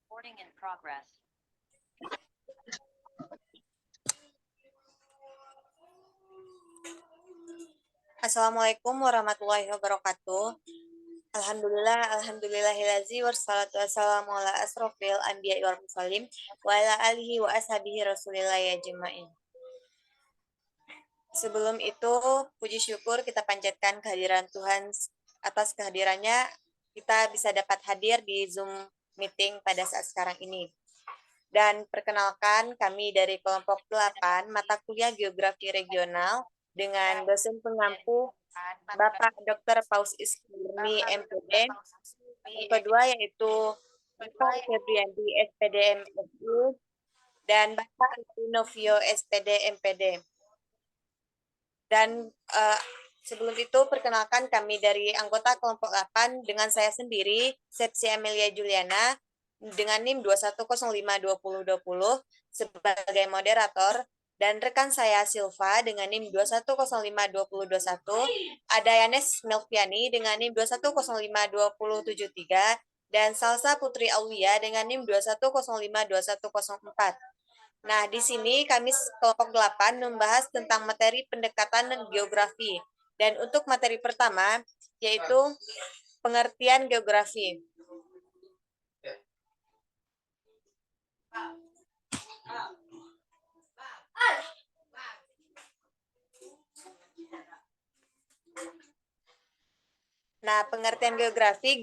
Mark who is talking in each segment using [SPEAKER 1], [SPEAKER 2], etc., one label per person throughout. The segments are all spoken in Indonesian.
[SPEAKER 1] Recording in progress.
[SPEAKER 2] Assalamualaikum warahmatullahi wabarakatuh. Alhamdulillahilazi wassalatu wassalamu ala asrofil anbiya'i wal mursalin wa ala alihi wa ashabihi rasulillah ya jema'in. Sebelum itu, puji syukur kita panjatkan kehadiran Tuhan. Atas kehadirannya, kita bisa dapat hadir di Zoom meeting pada saat sekarang ini. Dan perkenalkan, kami dari kelompok 8, mata kuliah Geografi Regional, dengan dosen pengampu Bapak Dr. Paus Iskurni, MPD. Yang kedua yaitu Bapak Febriandi, SPD MFU, dan Bapak Novio, SPD MPD. Dan sebelum itu, perkenalkan kami dari anggota kelompok 8 dengan saya sendiri, Sepsi Amelia Juliana, dengan NIM 21052020 sebagai moderator, dan rekan saya Silva dengan NIM 21052021, ada Yanes Melviani dengan NIM 21052073, dan Salsa Putri Aulia dengan NIM 21052104. Nah, di sini kami kelompok 8 membahas tentang materi pendekatan geografi. Dan untuk materi pertama, yaitu pengertian geografi. Nah, pengertian geografi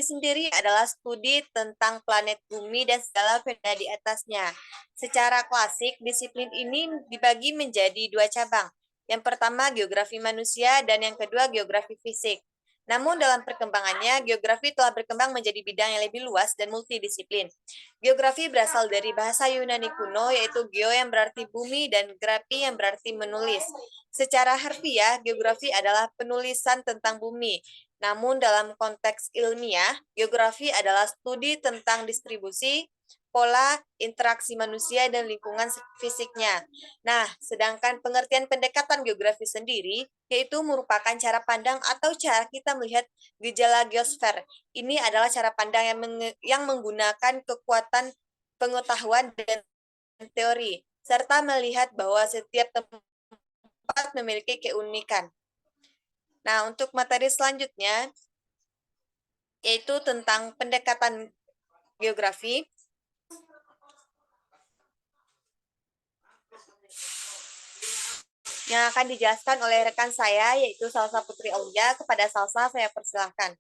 [SPEAKER 2] sendiri adalah studi tentang planet bumi dan segala fenomena di atasnya. Secara klasik, disiplin ini dibagi menjadi dua cabang. Yang pertama, geografi manusia, dan yang kedua, geografi fisik. Namun dalam perkembangannya, geografi telah berkembang menjadi bidang yang lebih luas dan multidisiplin. Geografi berasal dari bahasa Yunani kuno, yaitu geo yang berarti bumi dan grafi yang berarti menulis. Secara harfiah, geografi adalah penulisan tentang bumi. Namun dalam konteks ilmiah, geografi adalah studi tentang distribusi, pola, interaksi manusia, dan lingkungan fisiknya. Nah, sedangkan pengertian pendekatan geografi sendiri, yaitu merupakan cara pandang atau cara kita melihat gejala geosfer. Ini adalah cara pandang yang menggunakan kekuatan pengetahuan dan teori, serta melihat bahwa setiap tempat memiliki keunikan. Nah, untuk materi selanjutnya, yaitu tentang pendekatan geografi. Yang akan dijelaskan oleh rekan saya, yaitu Salsa Putri Aulia. Kepada Salsa, saya persilahkan.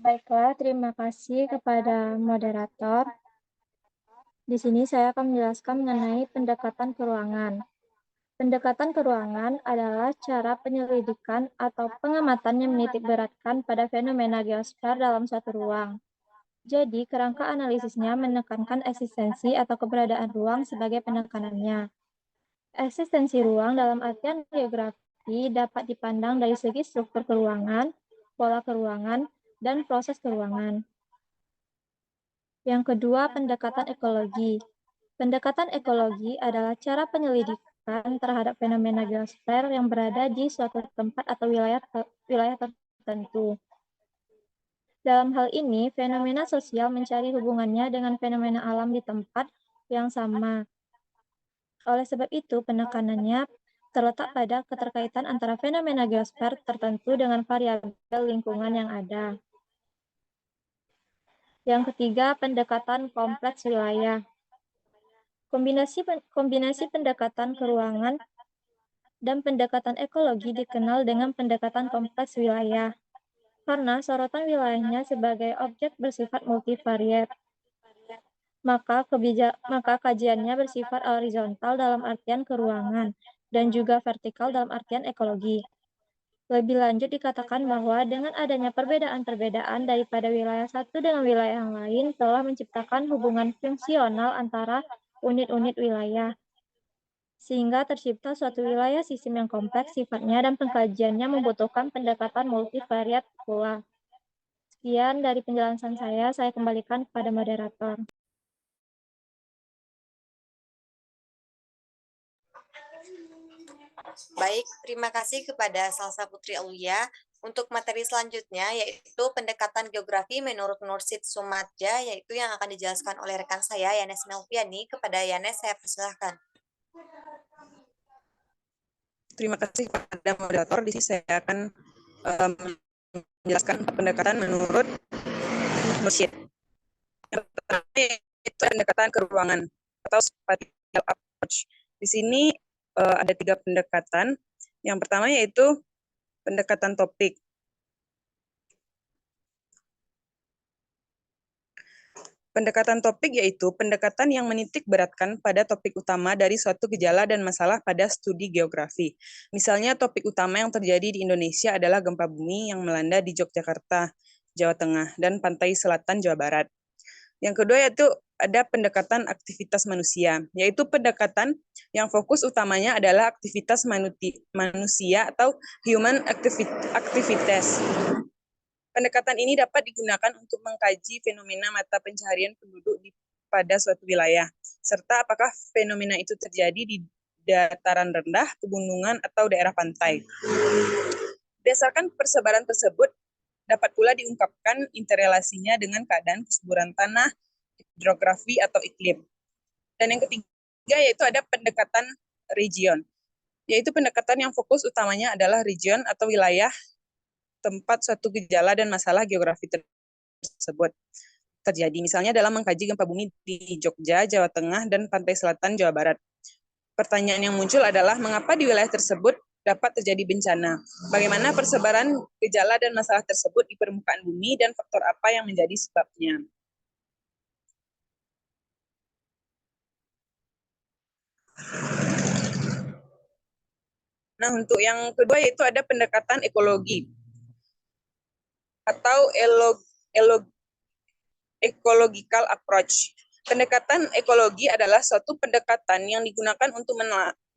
[SPEAKER 3] Baiklah, terima kasih kepada moderator. Di sini saya akan menjelaskan mengenai pendekatan ke ruangan. Pendekatan ke ruangan adalah cara penyelidikan atau pengamatan yang menitik beratkan pada fenomena geosfer dalam suatu ruang. Jadi, kerangka analisisnya menekankan eksistensi atau keberadaan ruang sebagai penekanannya. Eksistensi ruang dalam artian geografi dapat dipandang dari segi struktur keruangan, pola keruangan, dan proses keruangan. Yang kedua, pendekatan ekologi. Pendekatan ekologi adalah cara penyelidikan terhadap fenomena geosfer yang berada di suatu tempat atau wilayah tertentu. Dalam hal ini, fenomena sosial mencari hubungannya dengan fenomena alam di tempat yang sama. Oleh sebab itu, penekanannya terletak pada keterkaitan antara fenomena geosfer tertentu dengan variabel lingkungan yang ada. Yang ketiga, pendekatan kompleks wilayah. Kombinasi pendekatan keruangan dan pendekatan ekologi dikenal dengan pendekatan kompleks wilayah, karena sorotan wilayahnya sebagai objek bersifat multivariat. Maka kajiannya bersifat horizontal dalam artian keruangan, dan juga vertikal dalam artian ekologi. Lebih lanjut dikatakan bahwa dengan adanya perbedaan-perbedaan daripada wilayah satu dengan wilayah yang lain telah menciptakan hubungan fungsional antara unit-unit wilayah, sehingga tercipta suatu wilayah sistem yang kompleks sifatnya dan pengkajiannya membutuhkan pendekatan multivariat pula. Sekian dari penjelasan saya kembalikan kepada moderator.
[SPEAKER 2] Baik, terima kasih kepada Salsa Putri Aulia. Untuk materi selanjutnya yaitu pendekatan geografi menurut Nursid Sumadja, yaitu yang akan dijelaskan oleh rekan saya Yanes Melviani. Kepada Yanes saya persilahkan.
[SPEAKER 4] Terima kasih kepada moderator. Di sini saya akan menjelaskan pendekatan menurut Nursid. Yang pertama yaitu pendekatan ke ruangan atau spatial approach. Di sini ada 3 pendekatan. Yang pertama yaitu pendekatan topik. Pendekatan topik yaitu pendekatan yang menitik beratkan pada topik utama dari suatu gejala dan masalah pada studi geografi. Misalnya topik utama yang terjadi di Indonesia adalah gempa bumi yang melanda di Yogyakarta, Jawa Tengah, dan pantai selatan Jawa Barat. Yang kedua yaitu ada pendekatan aktivitas manusia, yaitu pendekatan yang fokus utamanya adalah aktivitas manusia atau human activities. Pendekatan ini dapat digunakan untuk mengkaji fenomena mata pencaharian penduduk pada suatu wilayah, serta apakah fenomena itu terjadi di dataran rendah, pegunungan, atau daerah pantai. Berdasarkan persebaran tersebut, dapat pula diungkapkan interrelasinya dengan keadaan kesuburan tanah, hidrografi, atau iklim. Dan yang ketiga yaitu ada pendekatan region, yaitu pendekatan yang fokus utamanya adalah region atau wilayah tempat suatu gejala dan masalah geografi tersebut terjadi. Misalnya dalam mengkaji gempa bumi di Jogja, Jawa Tengah, dan pantai selatan Jawa Barat. Pertanyaan yang muncul adalah mengapa di wilayah tersebut dapat terjadi bencana? Bagaimana persebaran gejala dan masalah tersebut di permukaan bumi dan faktor apa yang menjadi sebabnya? Nah, untuk yang kedua yaitu ada pendekatan ekologi atau ecological approach. Pendekatan ekologi adalah suatu pendekatan yang digunakan untuk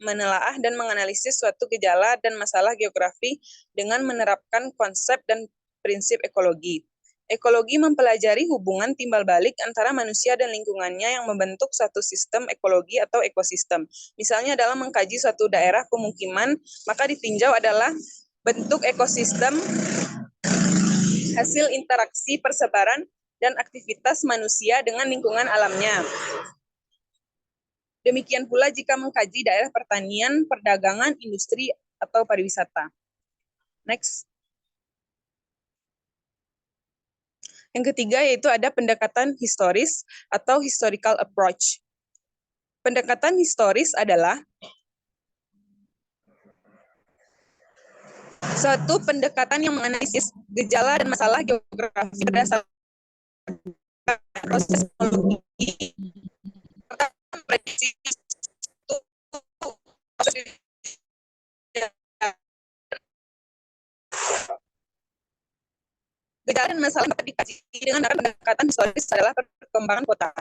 [SPEAKER 4] menelaah dan menganalisis suatu gejala dan masalah geografi dengan menerapkan konsep dan prinsip ekologi. Ekologi mempelajari hubungan timbal balik antara manusia dan lingkungannya yang membentuk suatu sistem ekologi atau ekosistem. Misalnya dalam mengkaji suatu daerah pemukiman, maka ditinjau adalah bentuk ekosistem, hasil interaksi persebaran dan aktivitas manusia dengan lingkungan alamnya. Demikian pula jika mengkaji daerah pertanian, perdagangan, industri, atau pariwisata. Next. Yang ketiga yaitu ada pendekatan historis atau historical approach. Pendekatan historis adalah suatu pendekatan yang menganalisis gejala dan masalah geografi berdasarkan proses teknologi. Gejala dan masalah dapat dikaji dengan pendekatan historis adalah perkembangan kota.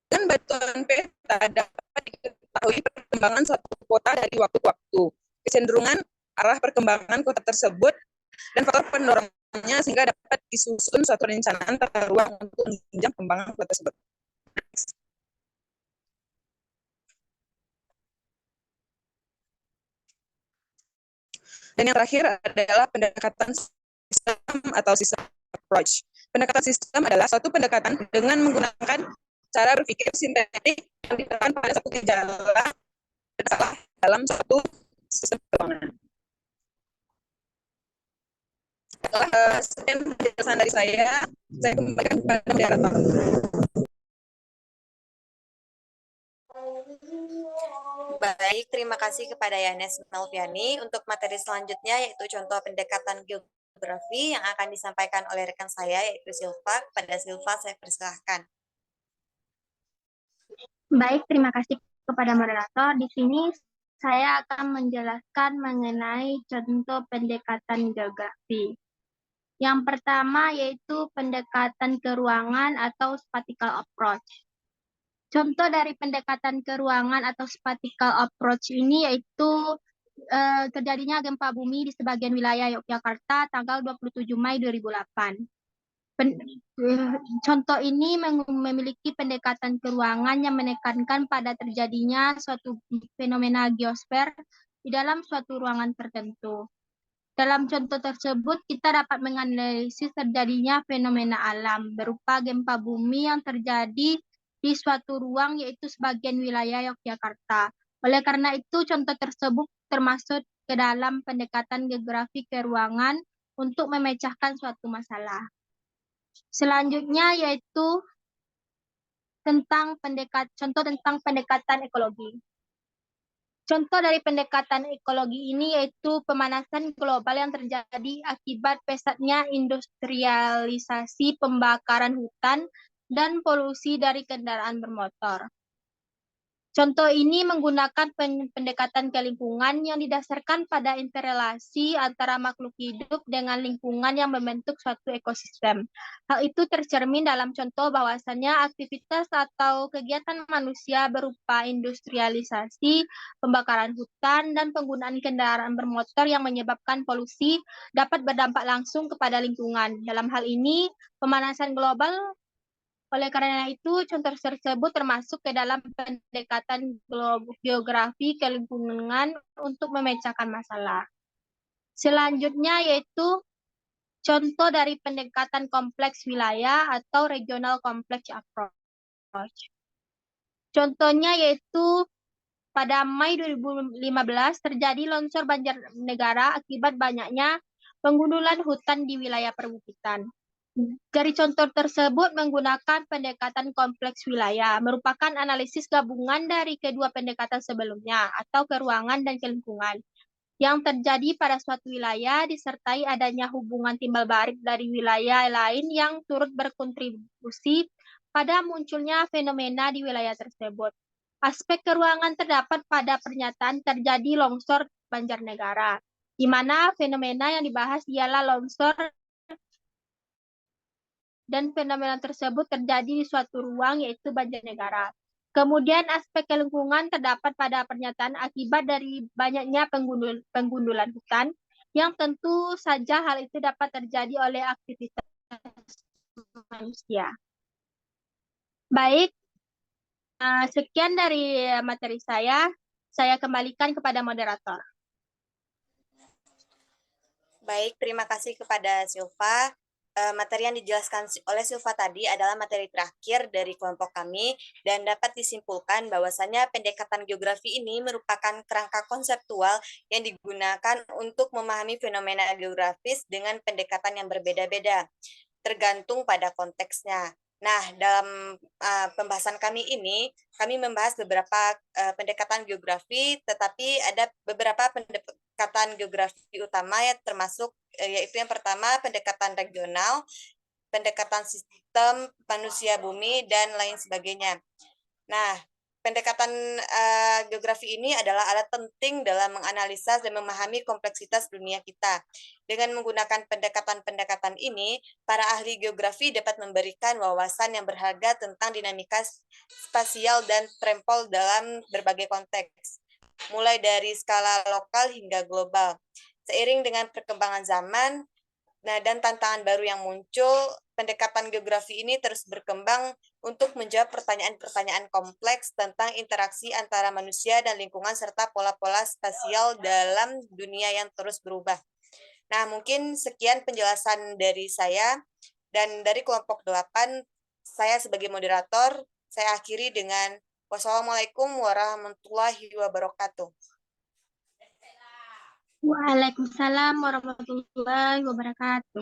[SPEAKER 4] Dengan bantuan peta dapat diketahui perkembangan suatu kota dari waktu ke waktu, kecenderungan arah perkembangan kota tersebut, dan faktor pendorongnya sehingga dapat disusun suatu perencanaan tata ruang untuk menunjang perkembangan kota tersebut. Dan yang terakhir adalah pendekatan sistem atau system approach. Pendekatan sistem adalah suatu pendekatan dengan menggunakan cara berpikir sintetik yang diterapkan pada satu gejala dan masalah dalam suatu sistem keuangan. Setelah sekian penjelasan dari saya kembalikan kepada moderator.
[SPEAKER 2] Baik, terima kasih kepada Yanes Melviani. Untuk materi selanjutnya yaitu contoh pendekatan geografi yang akan disampaikan oleh rekan saya yaitu Silva. Kepada Silva saya persilahkan.
[SPEAKER 5] Baik, terima kasih kepada moderator. Di sini saya akan menjelaskan mengenai contoh pendekatan geografi. Yang pertama yaitu pendekatan ke ruangan atau spatial approach. Contoh dari pendekatan ke ruangan atau spatial approach ini yaitu terjadinya gempa bumi di sebagian wilayah Yogyakarta tanggal 27 Mei 2008. Contoh ini memiliki pendekatan ke ruangan yang menekankan pada terjadinya suatu fenomena geosfer di dalam suatu ruangan tertentu. Dalam contoh tersebut, kita dapat menganalisis terjadinya fenomena alam berupa gempa bumi yang terjadi di suatu ruang, yaitu sebagian wilayah Yogyakarta. Oleh karena itu, contoh tersebut termasuk ke dalam pendekatan geografi keruangan untuk memecahkan suatu masalah. Selanjutnya yaitu contoh tentang pendekatan ekologi. Contoh dari pendekatan ekologi ini yaitu pemanasan global yang terjadi akibat pesatnya industrialisasi, pembakaran hutan, dan polusi dari kendaraan bermotor. Contoh ini menggunakan pendekatan ke lingkungan yang didasarkan pada interrelasi antara makhluk hidup dengan lingkungan yang membentuk suatu ekosistem. Hal itu tercermin dalam contoh bahwasannya aktivitas atau kegiatan manusia berupa industrialisasi, pembakaran hutan, dan penggunaan kendaraan bermotor yang menyebabkan polusi dapat berdampak langsung kepada lingkungan. Dalam hal ini, pemanasan global. Oleh karena itu, contoh tersebut termasuk ke dalam pendekatan geografi ke lingkungan untuk memecahkan masalah. Selanjutnya yaitu contoh dari pendekatan kompleks wilayah atau regional complex approach. Contohnya yaitu pada Mei 2015 terjadi longsor Banjarnegara akibat banyaknya penggundulan hutan di wilayah perbukitan. Dari contoh tersebut menggunakan pendekatan kompleks wilayah, merupakan analisis gabungan dari kedua pendekatan sebelumnya atau keruangan dan kelingkungan yang terjadi pada suatu wilayah disertai adanya hubungan timbal balik dari wilayah lain yang turut berkontribusi pada munculnya fenomena di wilayah tersebut. Aspek keruangan terdapat pada pernyataan terjadi longsor Banjarnegara, di mana fenomena yang dibahas ialah longsor dan fenomena tersebut terjadi di suatu ruang yaitu Banjarnegara. Kemudian aspek lingkungan terdapat pada pernyataan akibat dari banyaknya penggundulan hutan yang tentu saja hal itu dapat terjadi oleh aktivitas manusia. Baik, sekian dari materi saya kembalikan kepada moderator.
[SPEAKER 2] Baik, terima kasih kepada Silva. Materi yang dijelaskan oleh Silva tadi adalah materi terakhir dari kelompok kami dan dapat disimpulkan bahwasannya pendekatan geografi ini merupakan kerangka konseptual yang digunakan untuk memahami fenomena geografis dengan pendekatan yang berbeda-beda, tergantung pada konteksnya. Nah, dalam pembahasan kami ini, kami membahas beberapa pendekatan geografi, tetapi ada beberapa pendekatan geografi utama ya, termasuk yaitu yang pertama pendekatan regional, pendekatan sistem manusia bumi, dan lain sebagainya. Nah, pendekatan geografi ini adalah alat penting dalam menganalisa dan memahami kompleksitas dunia kita. Dengan menggunakan pendekatan-pendekatan ini, para ahli geografi dapat memberikan wawasan yang berharga tentang dinamika spasial dan temporal dalam berbagai konteks, mulai dari skala lokal hingga global. Seiring dengan perkembangan zaman, dan tantangan baru yang muncul, pendekatan geografi ini terus berkembang untuk menjawab pertanyaan-pertanyaan kompleks tentang interaksi antara manusia dan lingkungan serta pola-pola spasial dalam dunia yang terus berubah. Nah, mungkin sekian penjelasan dari saya, dan dari kelompok 8, saya sebagai moderator, saya akhiri dengan wassalamualaikum warahmatullahi wabarakatuh.
[SPEAKER 5] Waalaikumsalam warahmatullahi wabarakatuh.